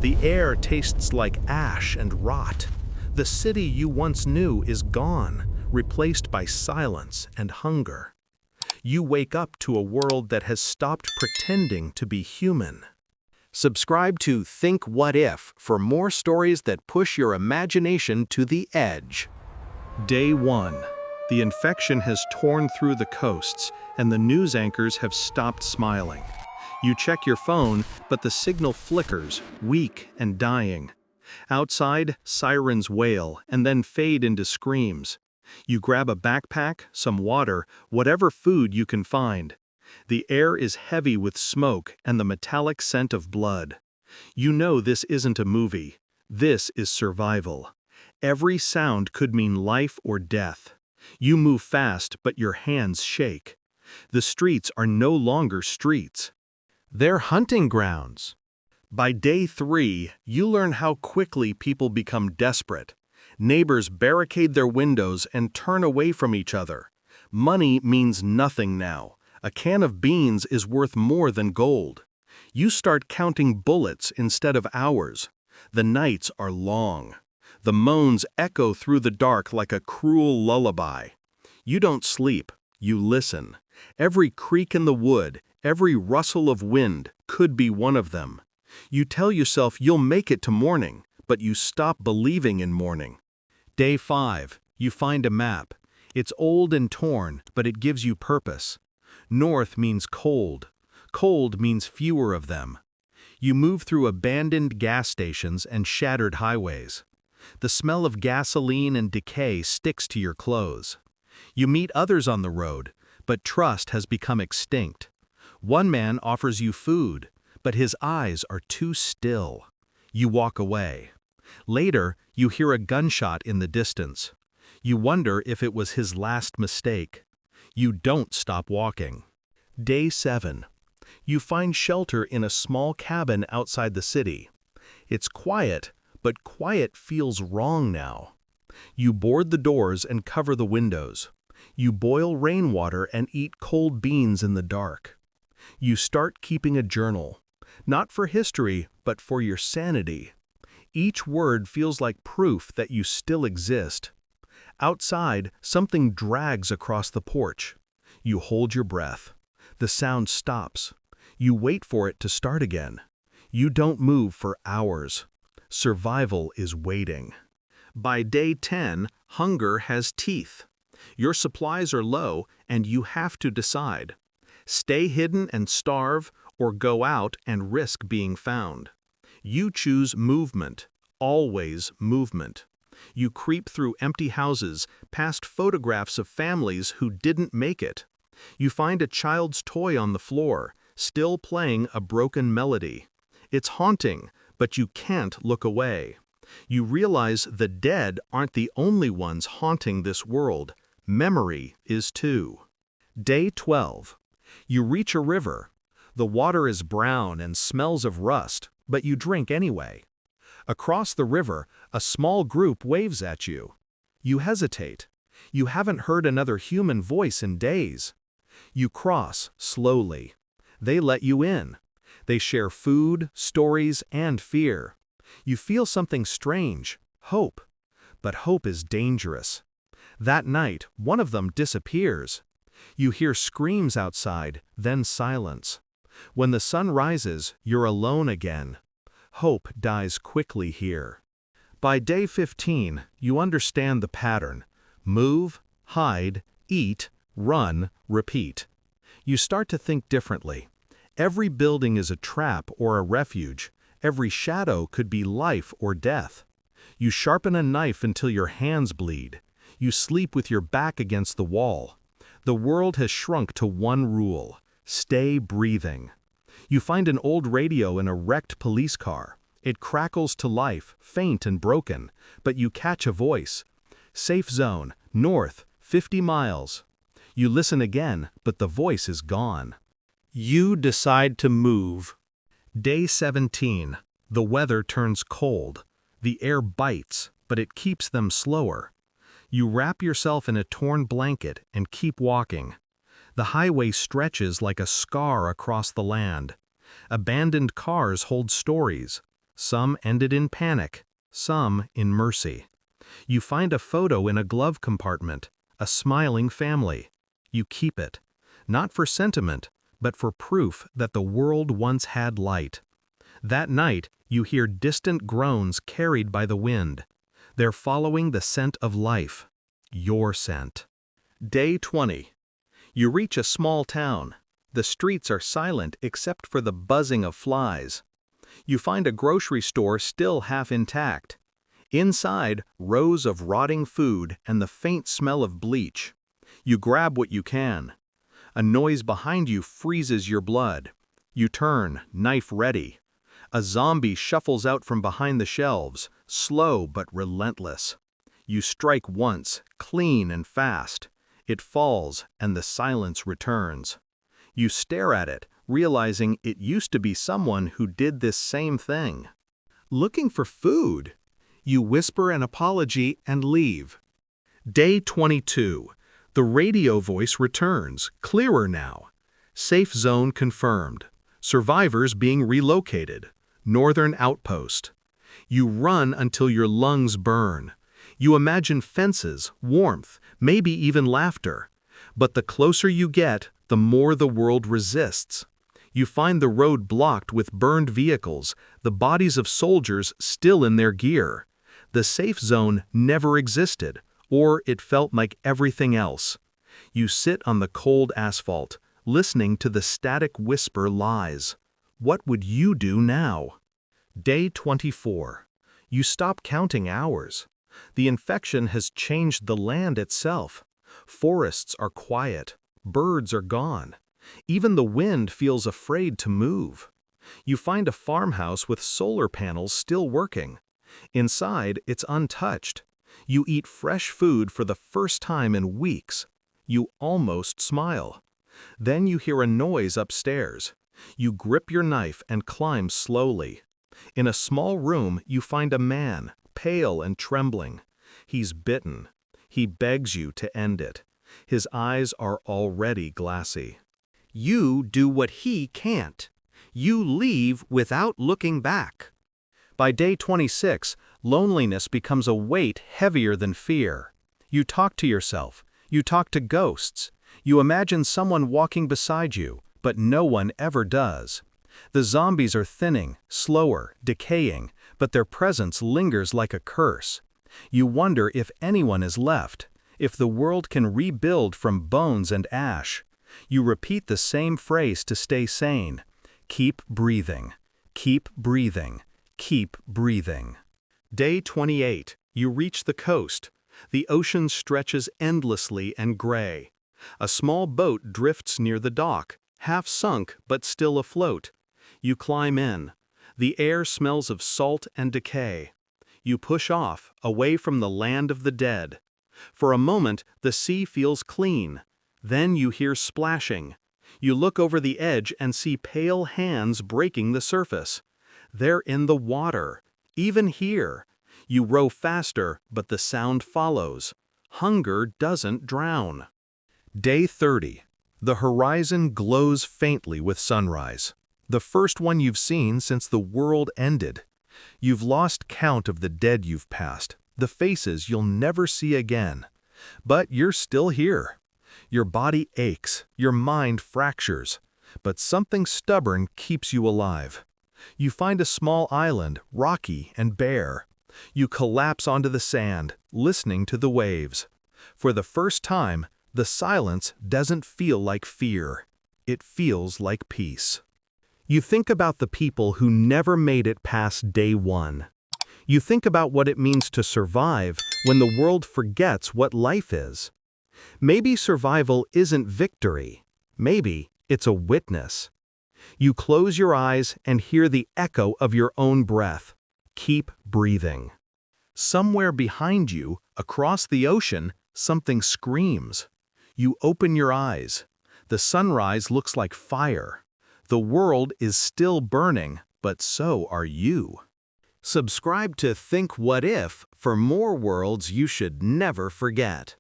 The air tastes like ash and rot. The city you once knew is gone, replaced by silence and hunger. You wake up to a world that has stopped pretending to be human. Subscribe to Think What If for more stories that push your imagination to the edge. Day 1. The infection has torn through the coasts, and the news anchors have stopped smiling. You check your phone, but the signal flickers, weak and dying. Outside, sirens wail and then fade into screams. You grab a backpack, some water, whatever food you can find. The air is heavy with smoke and the metallic scent of blood. You know this isn't a movie. This is survival. Every sound could mean life or death. You move fast, but your hands shake. The streets are no longer streets. They're hunting grounds. By day 3, you learn how quickly people become desperate. Neighbors barricade their windows and turn away from each other. Money means nothing now. A can of beans is worth more than gold. You start counting bullets instead of hours. The nights are long. The moans echo through the dark like a cruel lullaby. You don't sleep, you listen. Every creak in the wood, every rustle of wind could be one of them. You tell yourself you'll make it to morning, but you stop believing in morning. Day 5. You find a map. It's old and torn, but it gives you purpose. North means cold. Cold means fewer of them. You move through abandoned gas stations and shattered highways. The smell of gasoline and decay sticks to your clothes. You meet others on the road, but trust has become extinct. One man offers you food, but his eyes are too still. You walk away. Later, you hear a gunshot in the distance. You wonder if it was his last mistake. You don't stop walking. Day 7. You find shelter in a small cabin outside the city. It's quiet, but quiet feels wrong now. You board the doors and cover the windows. You boil rainwater and eat cold beans in the dark. You start keeping a journal, not for history, but for your sanity. Each word feels like proof that you still exist. Outside, something drags across the porch. You hold your breath. The sound stops. You wait for it to start again. You don't move for hours. Survival is waiting. By day 10, hunger has teeth. Your supplies are low, and you have to decide. Stay hidden and starve, or go out and risk being found. You choose movement, always movement. You creep through empty houses, past photographs of families who didn't make it. You find a child's toy on the floor, still playing a broken melody. It's haunting, but you can't look away. You realize the dead aren't the only ones haunting this world. Memory is too. Day 12. You reach a river. The water is brown and smells of rust, but you drink anyway. Across the river, a small group waves at you. You hesitate. You haven't heard another human voice in days. You cross slowly. They let you in. They share food, stories, and fear. You feel something strange, hope. But hope is dangerous. That night, one of them disappears. You hear screams outside, then silence. When the sun rises, you're alone again. Hope dies quickly here. By day 15, you understand the pattern. Move, hide, eat, run, repeat. You start to think differently. Every building is a trap or a refuge. Every shadow could be life or death. You sharpen a knife until your hands bleed. You sleep with your back against the wall. The world has shrunk to one rule: stay breathing. You find an old radio in a wrecked police car. It crackles to life, faint and broken, but you catch a voice. Safe zone, north, 50 miles. You listen again, but the voice is gone. You decide to move. Day 17. The weather turns cold. The air bites, but it keeps them slower. You wrap yourself in a torn blanket and keep walking. The highway stretches like a scar across the land. Abandoned cars hold stories. Some ended in panic, some in mercy. You find a photo in a glove compartment, a smiling family. You keep it, not for sentiment, but for proof that the world once had light. That night, you hear distant groans carried by the wind. They're following the scent of life. Your scent. Day 20. You reach a small town. The streets are silent except for the buzzing of flies. You find a grocery store still half intact. Inside, rows of rotting food and the faint smell of bleach. You grab what you can. A noise behind you freezes your blood. You turn, knife ready. A zombie shuffles out from behind the shelves, slow but relentless. You strike once, clean and fast. It falls, and the silence returns. You stare at it, realizing it used to be someone who did this same thing. Looking for food. You whisper an apology and leave. Day 22. The radio voice returns, clearer now. Safe zone confirmed. Survivors being relocated. Northern outpost. You run until your lungs burn. You imagine fences, warmth, maybe even laughter. But the closer you get, the more the world resists. You find the road blocked with burned vehicles, the bodies of soldiers still in their gear. The safe zone never existed, or it felt like everything else. You sit on the cold asphalt, listening to the static whisper lies. What would you do now? Day 24. You stop counting hours. The infection has changed the land itself. Forests are quiet. Birds are gone. Even the wind feels afraid to move. You find a farmhouse with solar panels still working. Inside, it's untouched. You eat fresh food for the first time in weeks. You almost smile. Then you hear a noise upstairs. You grip your knife and climb slowly. In a small room, you find a man, pale and trembling. He's bitten. He begs you to end it. His eyes are already glassy. You do what he can't. You leave without looking back. By day 26, loneliness becomes a weight heavier than fear. You talk to yourself. You talk to ghosts. You imagine someone walking beside you, but no one ever does. The zombies are thinning, slower, decaying, but their presence lingers like a curse. You wonder if anyone is left, if the world can rebuild from bones and ash. You repeat the same phrase to stay sane. Keep breathing. Keep breathing. Keep breathing. Day 28. You reach the coast. The ocean stretches endlessly and gray. A small boat drifts near the dock, half sunk but still afloat. You climb in. The air smells of salt and decay. You push off, away from the land of the dead. For a moment, the sea feels clean. Then you hear splashing. You look over the edge and see pale hands breaking the surface. They're in the water, even here. You row faster, but the sound follows. Hunger doesn't drown. Day 30. The horizon glows faintly with sunrise. The first one you've seen since the world ended. You've lost count of the dead you've passed, the faces you'll never see again. But you're still here. Your body aches, your mind fractures, but something stubborn keeps you alive. You find a small island, rocky and bare. You collapse onto the sand, listening to the waves. For the first time, the silence doesn't feel like fear. It feels like peace. You think about the people who never made it past day one. You think about what it means to survive when the world forgets what life is. Maybe survival isn't victory. Maybe it's a witness. You close your eyes and hear the echo of your own breath. Keep breathing. Somewhere behind you, across the ocean, something screams. You open your eyes. The sunrise looks like fire. The world is still burning, but so are you. Subscribe to Think What If for more worlds you should never forget.